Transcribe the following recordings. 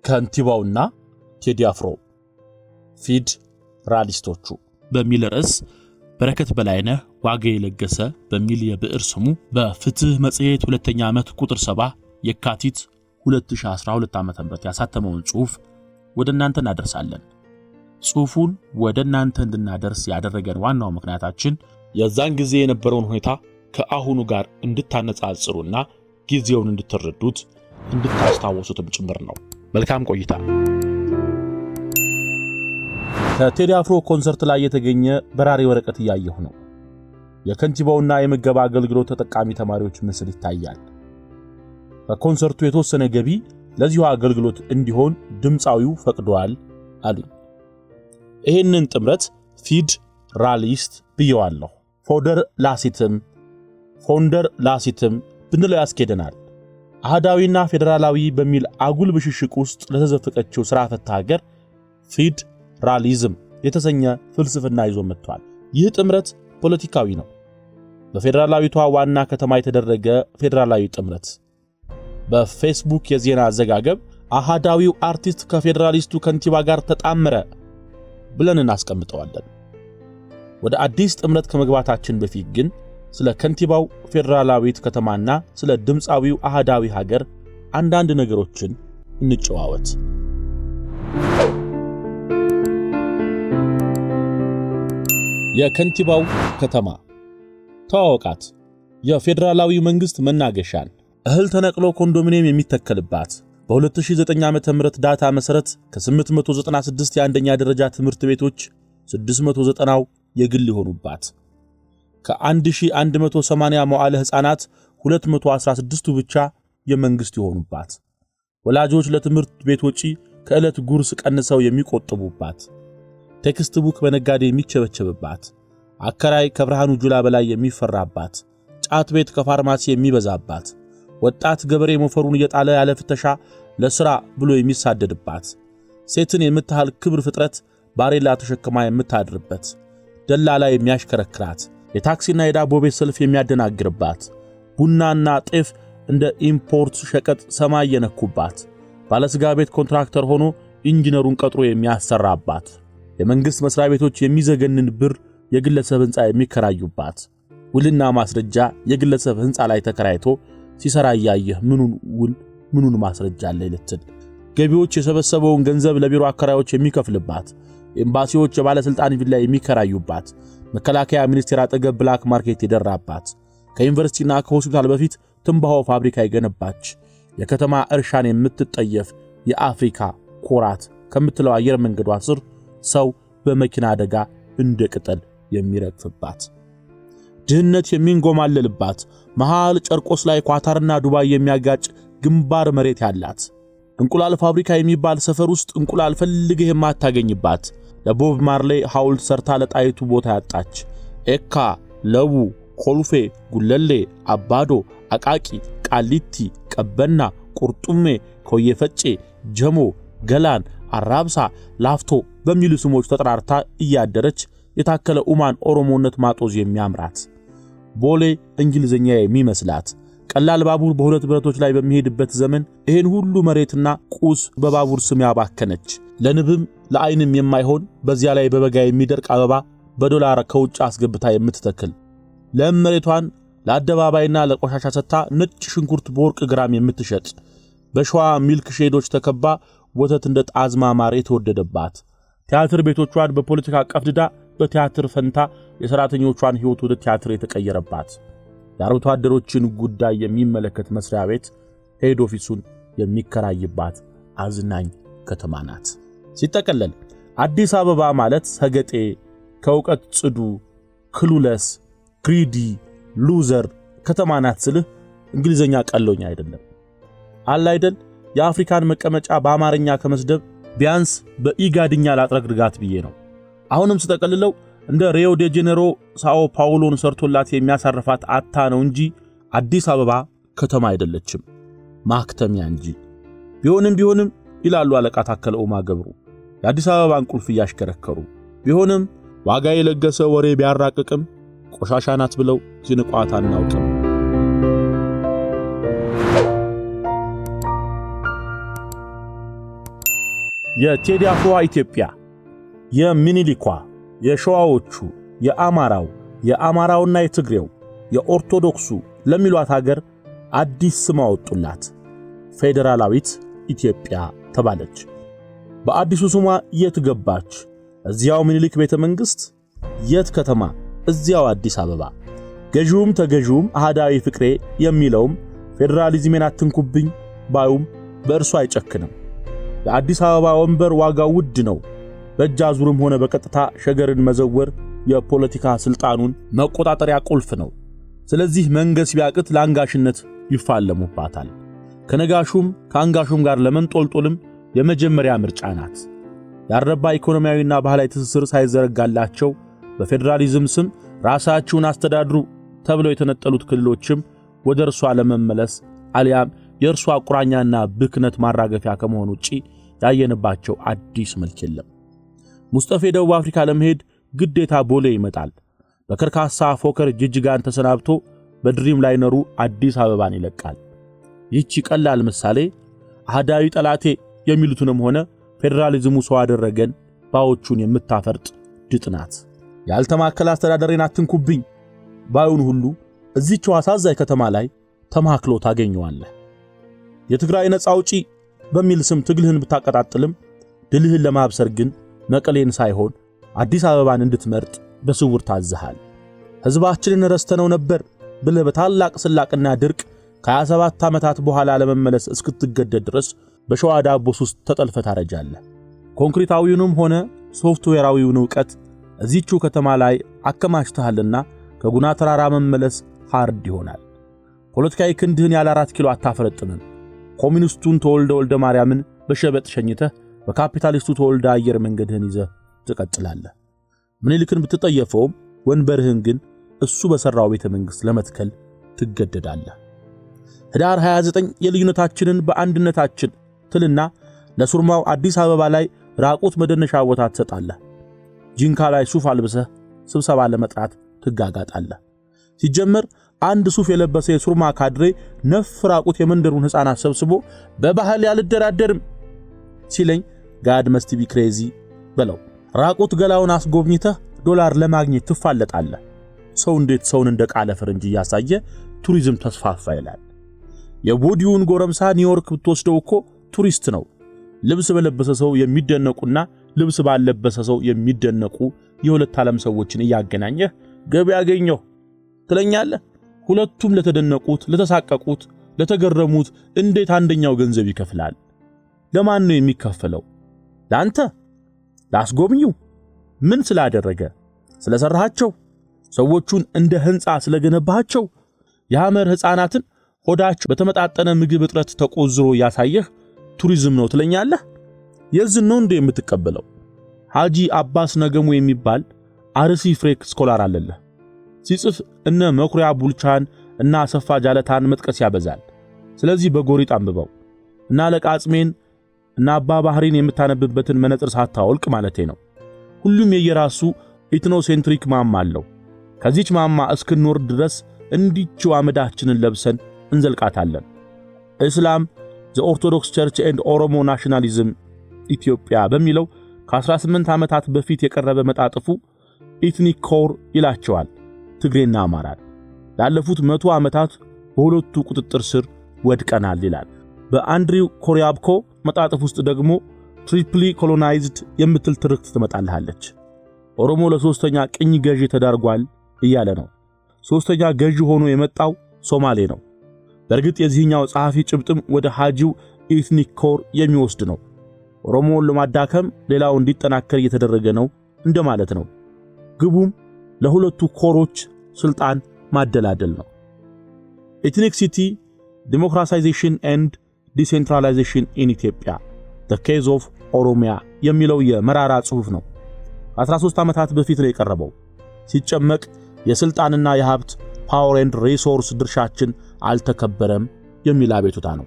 ከንቲባውና ቴዲ አፍሮ ፊድ ራሊስቶቹ በሚል ርዕስ በረከት በላይነህ ዋጋ የለገሰ በሚል የብዕር ስሙ በፍትህ መጽሔት ሁለተኛ ዓመት ቁጥር 7 የካቲት 2012 ዓ.ም ያሳተመውን ጽሑፍ ወደ እናንተ እናደርሳለን። ጽሑፉን ወደ እናንተ እንድናደርስ ያደረገን ዋናው ምክንያታችን የዛን ጊዜ የነበረውን ሁኔታ ከአሁኑ ጋር እንድታነጻጽሩና ጊዜውን እንድትረዱት እንድታስታውሱትም ጭምር ነው። መልካም ቆይታ። ከቴዲ አፍሮ ኮንሰርት ላይ የተገኘ በራሪ ወረቀት እያየሁ ነው። የከንቲባውና የምገባ አገልግሎት ተጠቃሚ ተማሪዎች ምስል ይታያል። በኮንሰርቱ የተወሰነ ገቢ ለዚሁ አገልግሎት እንዲሆን ድምፃዊው ፈቅዷል አሉኝ። ይህንን ጥምረት ፊድ ራሊስት ብየዋለሁ። ፎንደር ላሲትም ብንለው ያስኬደናል። አህዳዊና ፌዴራላዊ በሚል አጉል ብሽሽቅ ውስጥ ለተዘፈቀችው ስራ ፈታ ሀገር ፊድ ራሊዝም የተሰኘ ፍልስፍና ይዞ መጥቷል። ይህ ጥምረት ፖለቲካዊ ነው። በፌዴራላዊቷ ዋና ከተማ የተደረገ ፌዴራላዊ ጥምረት። በፌስቡክ የዜና አዘጋገብ አህዳዊው አርቲስት ከፌዴራሊስቱ ከንቲባ ጋር ተጣመረ ብለን እናስቀምጠዋለን። ወደ አዲስ ጥምረት ከመግባታችን በፊት ግን ስለ ከንቲባው ፌዴራላዊት ከተማና ስለ ድምፃዊው አህዳዊ ሀገር አንዳንድ ነገሮችን እንጨዋወት። የከንቲባው ከተማ ተዋወቃት። የፌዴራላዊ መንግስት መናገሻን እህል ተነቅሎ ኮንዶሚኒየም የሚተከልባት በ2009 ዓመተ ምህረት ዳታ መሰረት ከ896 የአንደኛ ደረጃ ትምህርት ቤቶች 690ው የግል ይሆኑባት፣ ከ1180 መዋዕለ ህፃናት 216ቱ ብቻ የመንግስት ይሆኑባት፣ ወላጆች ለትምህርት ቤት ወጪ ከዕለት ጉርስ ቀንሰው የሚቆጥቡባት፣ ቴክስት ቡክ በነጋዴ የሚቸበቸብባት፣ አከራይ ከብርሃኑ ጁላ በላይ የሚፈራባት፣ ጫት ቤት ከፋርማሲ የሚበዛባት፣ ወጣት ገበሬ ሞፈሩን እየጣለ ያለ ፍተሻ ለሥራ ብሎ የሚሳደድባት፣ ሴትን የምታህል ክብር ፍጥረት ባሬላ ተሸክማ የምታድርበት፣ ደላላ የሚያሽከረክራት፣ የታክሲና የዳቦ ቤት ሰልፍ የሚያደናግርባት፣ ቡናና ጤፍ እንደ ኢምፖርት ሸቀጥ ሰማይ የነኩባት፣ ባለስጋ ቤት ኮንትራክተር ሆኖ ኢንጂነሩን ቀጥሮ የሚያሰራባት፣ የመንግስት መስሪያ ቤቶች የሚዘገንን ብር የግለሰብ ህንጻ የሚከራዩባት፣ ውልና ማስረጃ የግለሰብ ህንጻ ላይ ተከራይቶ ሲሰራ ያየህ ምኑን ማስረጃ አለ ልትል፣ ገቢዎች የሰበሰበውን ገንዘብ ለቢሮ አከራዮች የሚከፍልባት፣ ኤምባሲዎች የባለስልጣን ቪላ የሚከራዩባት፣ መከላከያ ሚኒስቴር አጠገብ ብላክ ማርኬት የደራባት፣ ከዩኒቨርሲቲና ከሆስፒታል በፊት ትንባሆ ፋብሪካ የገነባች፣ የከተማ እርሻን የምትጠየፍ የአፍሪካ ኮራት ከምትለው አየር መንገዷ ስር ሰው በመኪና አደጋ እንደ ቅጠል የሚረግፍባት፣ ድህነት የሚንጎማለልባት፣ መሃል ጨርቆስ ላይ ኳታርና ዱባይ የሚያጋጭ ግንባር መሬት ያላት፣ እንቁላል ፋብሪካ የሚባል ሰፈር ውስጥ እንቁላል ፈልገህ የማታገኝባት፣ ለቦብ ማርሌ ሐውልት ሰርታ ለጣይቱ ቦታ ያጣች፣ ኤካ፣ ለቡ፣ ኮልፌ፣ ጉለሌ፣ አባዶ፣ አቃቂ፣ ቃሊቲ፣ ቀበና፣ ቁርጡሜ፣ ኮየፈጬ፣ ጀሞ፣ ገላን፣ አራብሳ፣ ላፍቶ በሚሉ ስሞች ተጠራርታ እያደረች የታከለ ኡማን ኦሮሞነት ማጦዝ የሚያምራት፣ ቦሌ እንግሊዘኛ የሚመስላት፣ ቀላል ባቡር በሁለት ብረቶች ላይ በሚሄድበት ዘመን ይሄን ሁሉ መሬትና ቁስ በባቡር ስም ያባከነች፣ ለንብም ለአይንም የማይሆን በዚያ ላይ በበጋ የሚደርቅ አበባ በዶላር ከውጭ አስገብታ የምትተክል፣ ለመሬቷን ለአደባባይና ለቆሻሻ ሰጥታ ነጭ ሽንኩርት በወርቅ ግራም የምትሸጥ፣ በሸዋ ሚልክ ሼዶች ተከባ ወተት እንደ ጣዝማ ማር የተወደደባት፣ ቲያትር ቤቶቿን በፖለቲካ ቀፍድዳ በቲያትር ፈንታ የሰራተኞቿን ህይወት ወደ ቲያትር የተቀየረባት፣ የአርብቶ አደሮችን ጉዳይ የሚመለከት መስሪያ ቤት ሄድ ኦፊሱን የሚከራይባት አዝናኝ ከተማ ናት። ሲጠቀለል አዲስ አበባ ማለት ሰገጤ፣ ከውቀት ጽዱ፣ ክሉለስ፣ ግሪዲ፣ ሉዘር ከተማ ናት ስልህ እንግሊዘኛ ቀሎኛ አይደለም። አለ አይደል የአፍሪካን መቀመጫ በአማርኛ ከመስደብ ቢያንስ በኢጋድኛ ላጥረግርጋት ብዬ ነው። አሁንም ሲጠቀልለው እንደ ሪዮ ዴ ጄኔሮ ሳኦ ፓውሎን ሰርቶላት የሚያሳርፋት አታ ነው እንጂ አዲስ አበባ ከተማ አይደለችም፣ ማክተሚያ እንጂ። ቢሆንም ይላሉ አለቃ ታከለ ኡማ ገብሩ የአዲስ አበባን ቁልፍ ያሽከረከሩ። ቢሆንም ዋጋ የለገሰ ወሬ ቢያራቅቅም ቆሻሻ ናት ብለው ሲንቋት አናውቅም። የቴዲ አፍሮ ኢትዮጵያ፣ የሚኒሊኳ፣ የሸዋዎቹ፣ የአማራውና የትግሬው፣ የኦርቶዶክሱ ለሚሏት ሀገር አዲስ ስም አወጡላት። ፌዴራላዊት ኢትዮጵያ ተባለች። በአዲሱ ስሟ የት ገባች? እዚያው ሚኒሊክ ቤተ መንግሥት። የት ከተማ? እዚያው አዲስ አበባ። ገዢውም ተገዢውም አህዳዊ ፍቅሬ የሚለውም ፌዴራሊዝሜን አትንኩብኝ ባዩም በእርሱ አይጨክንም። የአዲስ አበባ ወንበር ዋጋው ውድ ነው። በእጅ አዙርም ሆነ በቀጥታ ሸገርን መዘወር የፖለቲካ ስልጣኑን መቆጣጠሪያ ቁልፍ ነው። ስለዚህ መንገስ ቢያቅት ለአንጋሽነት ይፋለሙባታል። ከነጋሹም ከአንጋሹም ጋር ለመንጦልጦልም የመጀመሪያ ምርጫ ናት። ያረባ ኢኮኖሚያዊና ባህላዊ ትስስር ሳይዘረጋላቸው በፌዴራሊዝም ስም ራሳቸውን አስተዳድሩ ተብለው የተነጠሉት ክልሎችም ወደ እርሷ ለመመለስ አሊያም የእርሷ ቁራኛና ብክነት ማራገፊያ ከመሆኑ ውጪ ያየንባቸው አዲስ መልክ የለም። ሙስጠፌ ደቡብ አፍሪካ ለመሄድ ግዴታ ቦሌ ይመጣል። በከርካሳ ፎከር ጅጅጋን ተሰናብቶ በድሪም ላይነሩ አዲስ አበባን ይለቃል። ይህቺ ቀላል ምሳሌ አህዳዊ ጠላቴ የሚሉትንም ሆነ ፌዴራሊዝሙ ሰው አደረገን ባዎቹን የምታፈርጥ ድጥ ናት። ያልተማከለ አስተዳደሬን አትንኩብኝ ባዩን ሁሉ እዚህች አሳዛኝ ከተማ ላይ ተማክሎ ታገኘዋለህ። የትግራይ ነፃ አውጪ በሚል ስም ትግልህን ብታቀጣጥልም ድልህን ለማብሰር ግን መቀሌን ሳይሆን አዲስ አበባን እንድትመርጥ በስውር ታዘሃል። ሕዝባችንን ረስተነው ነበር ብለህ በታላቅ ስላቅና ድርቅ ከ27 ዓመታት በኋላ ለመመለስ እስክትገደድ ድረስ በሸዋ ዳቦስ ውስጥ ተጠልፈ ታረጃለህ። ኮንክሪታዊውንም ሆነ ሶፍትዌራዊውን ዕውቀት እዚህቹ ከተማ ላይ አከማችተሃልና ከጉና ተራራ መመለስ ሃርድ ይሆናል። ፖለቲካዊ ክንድህን ያለ 4 ኪሎ አታፈረጥምም። ኮሚኒስቱን ተወልደ ወልደ ማርያምን በሸበጥ ሸኝተህ በካፒታሊስቱ ተወልደ አየር መንገድህን ይዘህ ትቀጥላለህ። ምኒልክን ብትጠየፈውም ወንበርህን ግን እሱ በሰራው ቤተ መንግሥት ለመትከል ትገደዳለህ። ህዳር 29 የልዩነታችንን በአንድነታችን ትልና ለሱርማው አዲስ አበባ ላይ ራቁት መደነሻ ቦታ ትሰጣለህ። ጂንካ ላይ ሱፍ አልብሰህ ስብሰባ ለመጥራት ትጋጋጣለህ። ሲጀመር አንድ ሱፍ የለበሰ የሱርማ ካድሬ ነፍ ራቁት የመንደሩን ሕፃናት ሰብስቦ በባህል ያልደራደርም ሲለኝ ጋድ መስት ቢ ክሬዚ በለው። ራቁት ገላውን አስጎብኝተህ ዶላር ለማግኘት ትፋለጣለህ። ሰው እንዴት ሰውን እንደ ቃለ ፈረንጅ ያሳየ ቱሪዝም ተስፋፋ ይላል። የቦዲውን ጎረምሳ ኒውዮርክ ብትወስደው እኮ ቱሪስት ነው። ልብስ በለበሰ ሰው የሚደነቁና ልብስ ባለበሰ ሰው የሚደነቁ የሁለት ዓለም ሰዎችን ያገናኘህ ገቢ ያገኘው ትለኛለህ። ሁለቱም ለተደነቁት፣ ለተሳቀቁት፣ ለተገረሙት እንዴት አንደኛው ገንዘብ ይከፍላል? ለማን ነው የሚከፈለው? ላንተ? ላስጎብኚው? ምን ስላደረገ? ስለሰራሃቸው? ሰዎቹን እንደ ህንጻ ስለገነባቸው? የሐመር ሕፃናትን ሆዳቸው በተመጣጠነ ምግብ እጥረት ተቆዝሮ ያሳየህ ቱሪዝም ነው ትለኛለህ? የዝን ነው እንደ የምትቀበለው? ሐጂ አባስ ነገሙ የሚባል አርሲ ፍሬክ ስኮላር አለልህ። ሲጽፍ እነ መኩሪያ ቡልቻን እና አሰፋ ጃለታን መጥቀስ ያበዛል። ስለዚህ በጎሪጥ አንብበው እና ለቃጽሜን እና አባ ባህሪን የምታነብበትን መነጽር ሳታወልቅ ማለቴ ነው። ሁሉም የየራሱ ኢትኖሴንትሪክ ማማ አለው። ከዚች ማማ እስክንወርድ ድረስ እንዲችው አመዳችንን ለብሰን እንዘልቃታለን። እስላም ዘ ኦርቶዶክስ ቸርች ኤንድ ኦሮሞ ናሽናሊዝም ኢትዮጵያ በሚለው ከ18 ዓመታት በፊት የቀረበ መጣጥፉ ኢትኒክ ኮር ይላቸዋል ትግሬና አማራን። ላለፉት 100 ዓመታት በሁለቱ ቁጥጥር ስር ወድቀናል ይላል። በአንድሪው ኮሪያብኮ መጣጥፍ ውስጥ ደግሞ ትሪፕሊ ኮሎናይዝድ የምትል ትርክት ትመጣልሃለች። ኦሮሞ ለሶስተኛ ቅኝ ገዢ ተዳርጓል እያለ ነው። ሶስተኛ ገዢ ሆኖ የመጣው ሶማሌ ነው። በእርግጥ የዚህኛው ጸሐፊ ጭብጥም ወደ ሐጂው ኢትኒክ ኮር የሚወስድ ነው። ኦሮሞን ለማዳከም ሌላው እንዲጠናከር እየተደረገ ነው እንደማለት ነው። ግቡም ለሁለቱ ኮሮች ስልጣን ማደላደል ነው። ኤትኒክሲቲ ዲሞክራታይዜሽን ኤንድ ዲሴንትራላይዜሽን ኢን ኢትዮጵያ the case of ኦሮሚያ የሚለው የመራራ ጽሑፍ ነው። 13 ዓመታት በፊት ነው የቀረበው። ሲጨመቅ የስልጣንና የሀብት ፓወር ኤንድ ሪሶርስ ድርሻችን አልተከበረም የሚል አቤቱታ ነው።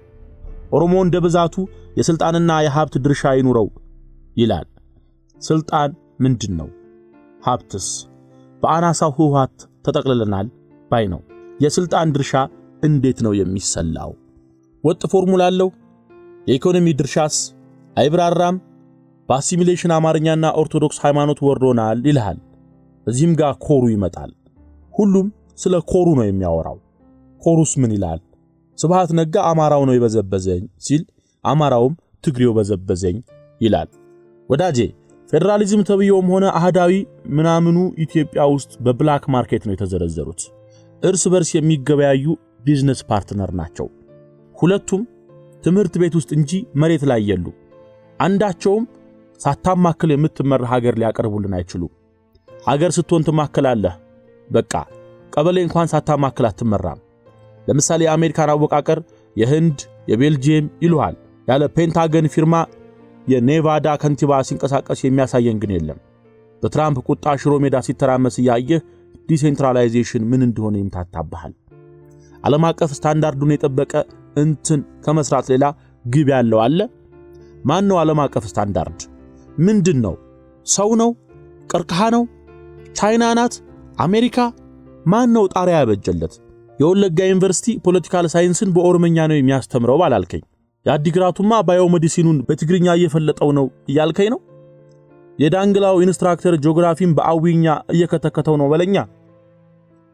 ኦሮሞ እንደ ብዛቱ የስልጣንና የሀብት ድርሻ ይኑረው ይላል። ስልጣን ምንድነው? ሀብትስ? በአናሳው ህወሓት ተጠቅልለናል ባይ ነው። የስልጣን ድርሻ እንዴት ነው የሚሰላው? ወጥ ፎርሙላ አለው? የኢኮኖሚ ድርሻስ አይብራራም? በአሲሚሌሽን አማርኛና ኦርቶዶክስ ሃይማኖት ወርዶናል ይልሃል። እዚህም ጋር ኮሩ ይመጣል። ሁሉም ስለ ኮሩ ነው የሚያወራው። ኮሩስ ምን ይላል? ስብሃት ነጋ አማራው ነው የበዘበዘኝ ሲል አማራውም ትግሬው በዘበዘኝ ይላል። ወዳጄ ፌደራሊዝም ተብየውም ሆነ አህዳዊ ምናምኑ ኢትዮጵያ ውስጥ በብላክ ማርኬት ነው የተዘረዘሩት። እርስ በርስ የሚገበያዩ ቢዝነስ ፓርትነር ናቸው። ሁለቱም ትምህርት ቤት ውስጥ እንጂ መሬት ላይ የሉ። አንዳቸውም ሳታማክል የምትመራ ሀገር ሊያቀርቡልን አይችሉም። ሀገር ስትሆን ትማከላለህ። በቃ ቀበሌ እንኳን ሳታማክል አትመራም። ለምሳሌ የአሜሪካን አወቃቀር የህንድ የቤልጂየም ይሉሃል። ያለ ፔንታገን ፊርማ የኔቫዳ ከንቲባ ሲንቀሳቀስ የሚያሳየን ግን የለም። በትራምፕ ቁጣ ሽሮ ሜዳ ሲተራመስ ያየህ ዲሴንትራላይዜሽን ምን እንደሆነ ይምታታብሃል። ዓለም አቀፍ ስታንዳርዱን የጠበቀ እንትን ከመስራት ሌላ ግብ ያለው አለ? ማን ነው ዓለም አቀፍ ስታንዳርድ? ምንድነው? ሰው ነው? ቀርቀሃ ነው? ቻይና ናት? አሜሪካ? ማን ነው ጣሪያ ያበጀለት? የወለጋ ዩኒቨርሲቲ ፖለቲካል ሳይንስን በኦሮምኛ ነው የሚያስተምረው ባላልከኝ፣ የአዲግራቱማ ባዮሜዲሲኑን በትግርኛ እየፈለጠው ነው እያልከኝ ነው። የዳንግላው ኢንስትራክተር ጂኦግራፊን በአዊኛ እየከተከተው ነው በለኛ።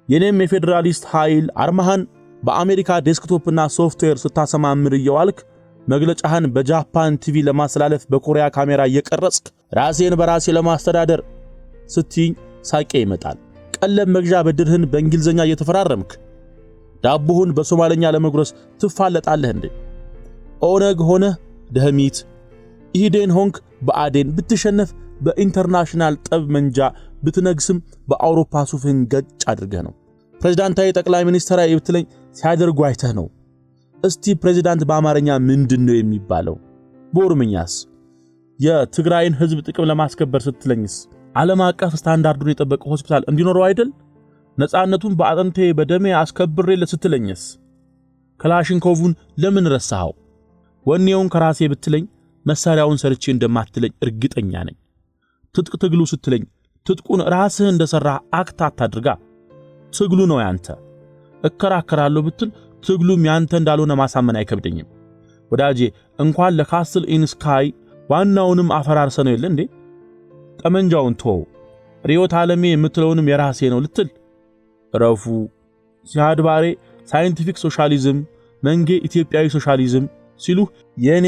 የኔም የፌደራሊስት ኃይል አርማሃን በአሜሪካ ዴስክቶፕና ሶፍትዌር ስታሰማምር እየዋልክ መግለጫህን በጃፓን ቲቪ ለማስተላለፍ በኮሪያ ካሜራ እየቀረጽክ ራሴን በራሴ ለማስተዳደር ስትይ ሳቄ ይመጣል። ቀለም መግዣ በድርህን በእንግሊዘኛ እየተፈራረምክ ዳቦህን በሶማሌኛ ለመጉረስ ትፋለጣለህ እንዴ? ኦነግ ሆነ ደህሚት ኢህዴን ሆንክ በአዴን ብትሸነፍ በኢንተርናሽናል ጠብ መንጃ ብትነግስም በአውሮፓ ሱፍን ገጭ አድርገህ ነው። ፕሬዝዳንታዊ ጠቅላይ ሚኒስትራዊ ብትለኝ ሲያደርጉ አይተህ ነው። እስቲ ፕሬዝዳንት በአማርኛ ምንድነው የሚባለው? በኦሮምኛስ? የትግራይን ህዝብ ጥቅም ለማስከበር ስትለኝስ ዓለም አቀፍ ስታንዳርዱን የጠበቀ ሆስፒታል እንዲኖረው አይደል? ነፃነቱን በአጥንቴ በደሜ አስከብሬ ለስትለኝስ ክላሽንኮቭን ለምን ረሳኸው? ወኔውን ከራሴ ብትለኝ መሳሪያውን ሰርቼ እንደማትለኝ እርግጠኛ ነኝ። ትጥቅ ትግሉ ስትለኝ ትጥቁን ራስህ እንደሰራ አክት አታድርጋ። ትግሉ ነው ያንተ። እከራከራለሁ ብትል ትግሉም ያንተ እንዳልሆነ ማሳመን አይከብደኝም። ወዳጄ እንኳን ለካስል ኢን ስካይ ዋናውንም አፈራርሰ ነው ይል እንዴ? ጠመንጃውን ተው። ሪዮት ዓለሜ የምትለውንም የራሴ ነው ልትል ረፉ። ሲሃድ ባሬ ሳይንቲፊክ ሶሻሊዝም፣ መንጌ ኢትዮጵያዊ ሶሻሊዝም ሲሉ የኔ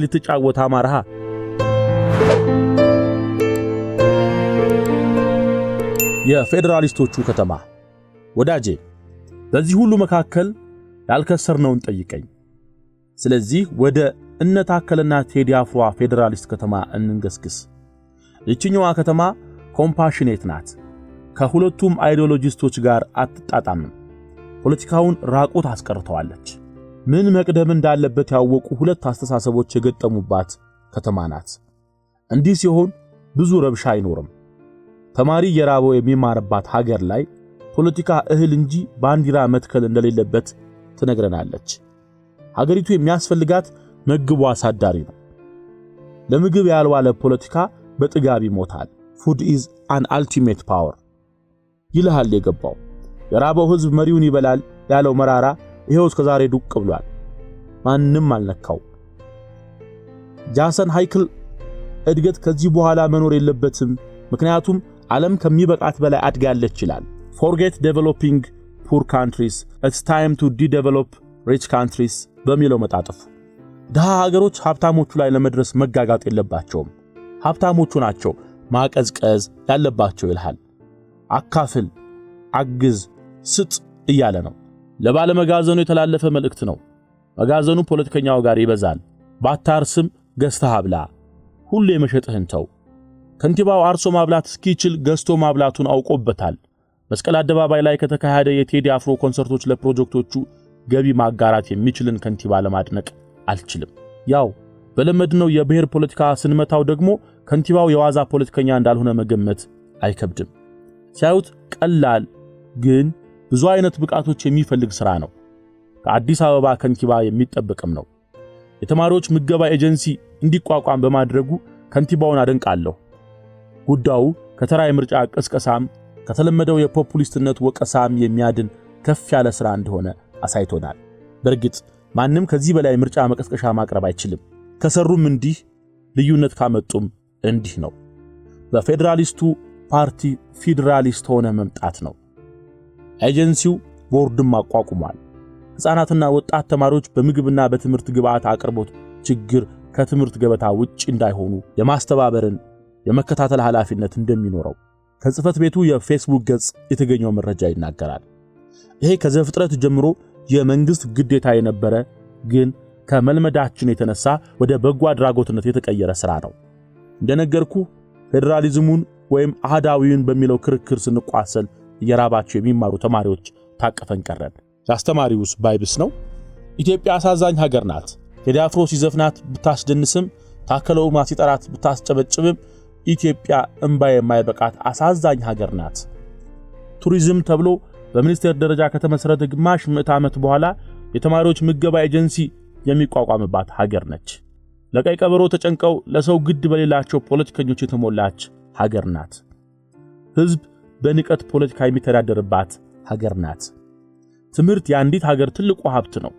ልትጫወት አማራሃ። የፌደራሊስቶቹ ከተማ ወዳጄ በዚህ ሁሉ መካከል ያልከሰርነውን ጠይቀኝ። ስለዚህ ወደ እነታከለና ቴዲ አፍሮ ፌደራሊስት ከተማ እንንገስግስ። ይችኛዋ ከተማ ኮምፓሽኔት ናት። ከሁለቱም አይዲዮሎጂስቶች ጋር አትጣጣምም። ፖለቲካውን ራቆት አስቀርተዋለች። ምን መቅደም እንዳለበት ያወቁ ሁለት አስተሳሰቦች የገጠሙባት ከተማ ናት። እንዲህ ሲሆን ብዙ ረብሻ አይኖርም። ተማሪ የራበው የሚማርባት ሀገር ላይ ፖለቲካ እህል እንጂ ባንዲራ መትከል እንደሌለበት ትነግረናለች። ሀገሪቱ የሚያስፈልጋት ምግቡ አሳዳሪ ነው። ለምግብ ያልዋለ ፖለቲካ በጥጋብ ይሞታል። ፉድ ኢዝ አን አልቲሜት ፓወር ይልሃል የገባው። የራበው ህዝብ መሪውን ይበላል ያለው መራራ ይሄው እስከ ዛሬ ዱቅ ብሏል። ማንንም አልነካው። ጃሰን ሃይክል እድገት ከዚህ በኋላ መኖር የለበትም፣ ምክንያቱም ዓለም ከሚበቃት በላይ አድጋለች ይላል። forget developing poor countries, it's time to de-develop rich countries በሚለው መጣጥፍ ደሃ ሀገሮች ሀብታሞቹ ላይ ለመድረስ መጋጋጥ የለባቸውም፣ ሀብታሞቹ ናቸው ማቀዝቀዝ ያለባቸው ይልሃል። አካፍል፣ አግዝ፣ ስጥ እያለ ነው። ለባለመጋዘኑ የተላለፈ መልእክት ነው። መጋዘኑ ፖለቲከኛው ጋር ይበዛል። ባታርስም ገዝተህ አብላ፣ ሁሌ መሸጥህን ተው። ከንቲባው አርሶ ማብላት እስኪችል ገዝቶ ማብላቱን አውቆበታል። መስቀል አደባባይ ላይ ከተካሄደ የቴዲ አፍሮ ኮንሰርቶች ለፕሮጀክቶቹ ገቢ ማጋራት የሚችልን ከንቲባ ለማድነቅ አልችልም። ያው በለመድነው የብሔር ፖለቲካ ስንመታው ደግሞ ከንቲባው የዋዛ ፖለቲከኛ እንዳልሆነ መገመት አይከብድም። ሲያዩት ቀላል ግን ብዙ አይነት ብቃቶች የሚፈልግ ሥራ ነው። ከአዲስ አበባ ከንቲባ የሚጠበቅም ነው። የተማሪዎች ምገባ ኤጀንሲ እንዲቋቋም በማድረጉ ከንቲባውን አደንቃለሁ። ጉዳዩ ከተራ የምርጫ ቅስቀሳም ከተለመደው የፖፑሊስትነት ወቀሳም የሚያድን ከፍ ያለ ሥራ እንደሆነ አሳይቶናል። በርግጥ ማንም ከዚህ በላይ ምርጫ መቀስቀሻ ማቅረብ አይችልም። ከሰሩም እንዲህ ልዩነት ካመጡም እንዲህ ነው። በፌዴራሊስቱ ፓርቲ ፌዴራሊስት ሆነ መምጣት ነው። ኤጀንሲው ቦርድም አቋቁሟል። ሕፃናትና ወጣት ተማሪዎች በምግብና በትምህርት ግብዓት አቅርቦት ችግር ከትምህርት ገበታ ውጪ እንዳይሆኑ የማስተባበርን የመከታተል ኃላፊነት እንደሚኖረው ከጽህፈት ቤቱ የፌስቡክ ገጽ የተገኘው መረጃ ይናገራል። ይሄ ከዘፍጥረት ጀምሮ የመንግስት ግዴታ የነበረ ግን ከመልመዳችን የተነሳ ወደ በጎ አድራጎትነት የተቀየረ ሥራ ነው። እንደነገርኩ ፌዴራሊዝሙን ወይም አህዳዊውን በሚለው ክርክር ስንቋሰል እየራባቸው የሚማሩ ተማሪዎች ታቀፈን ቀረን። ያስተማሪውስ ባይብስ ነው። ኢትዮጵያ አሳዛኝ ሀገር ናት። ቴዲ አፍሮ ሲዘፍናት ብታስደንስም ታከለ ኡማ ሲጠራት ብታስጨበጭብም ኢትዮጵያ እንባ የማይበቃት አሳዛኝ ሀገር ናት። ቱሪዝም ተብሎ በሚኒስቴር ደረጃ ከተመሰረተ ግማሽ ምዕተ ዓመት በኋላ የተማሪዎች ምገባ ኤጀንሲ የሚቋቋምባት ሀገር ነች። ለቀይ ቀበሮ ተጨንቀው ለሰው ግድ በሌላቸው ፖለቲከኞች የተሞላች ሀገር ናት። ህዝብ በንቀት ፖለቲካ የሚተዳደርባት ሀገር ናት። ትምህርት የአንዲት ሀገር ትልቁ ሀብት ነው።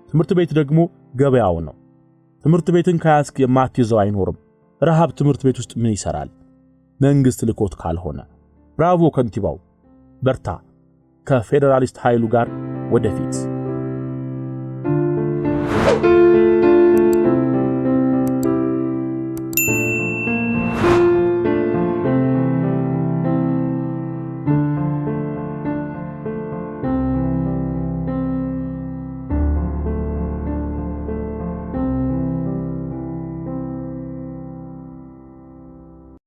ትምህርት ቤት ደግሞ ገበያው ነው። ትምህርት ቤትን ከያዝክ የማትይዘው አይኖርም። ረሃብ ትምህርት ቤት ውስጥ ምን ይሰራል? መንግስት ልኮት ካልሆነ። ብራቮ ከንቲባው፣ በርታ። ከፌዴራሊስት ኃይሉ ጋር ወደፊት